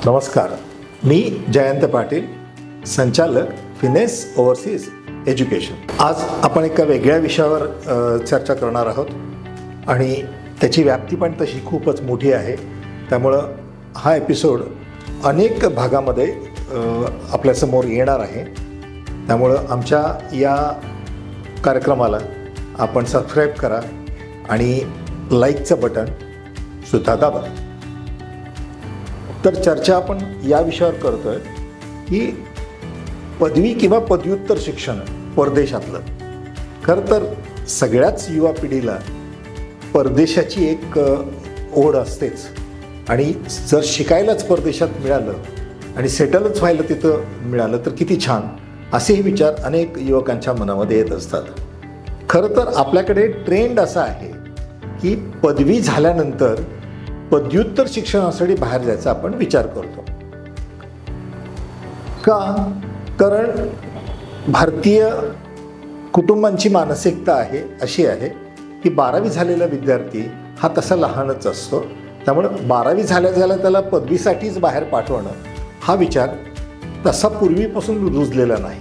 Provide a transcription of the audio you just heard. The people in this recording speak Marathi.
नमस्कार, मी जयंत पाटील, संचालक फिनेस ओव्हरसीज एज्युकेशन. आज आपण एका वेगळ्या विषयावर चर्चा करणार आहोत आणि त्याची व्याप्ती पण तशी खूपच मोठी आहे. त्यामुळं हा एपिसोड अनेक भागामध्ये आपल्यासमोर येणार आहे. त्यामुळं आमच्या या कार्यक्रमाला आपण सबस्क्राईब करा आणि लाईकचं बटन सुद्धा दाबा. तर चर्चा आपण या विषयावर करतो आहे की पदवी किंवा पदव्युत्तर शिक्षण परदेशातलं. खरं तर सगळ्याच युवा पिढीला परदेशाची एक ओढ असतेच आणि जर शिकायलाच परदेशात मिळालं आणि सेटलच व्हायला तिथं मिळालं तर किती छान, असेही विचार अनेक युवकांच्या मनामध्ये येत असतात. खरं तर आपल्याकडे ट्रेंड असा आहे की पदवी झाल्यानंतर पदव्युत्तर शिक्षणासाठी बाहेर जायचा आपण विचार करतो. का? कारण भारतीय कुटुंबांची मानसिकता अशी आहे की 12वी झालेला विद्यार्थी हा तसा लहानच असतो. त्यामुळं 12वी झाल्या त्याला पदवीसाठीच बाहेर पाठवणं हा विचार तसा पूर्वीपासून रुजलेला नाही.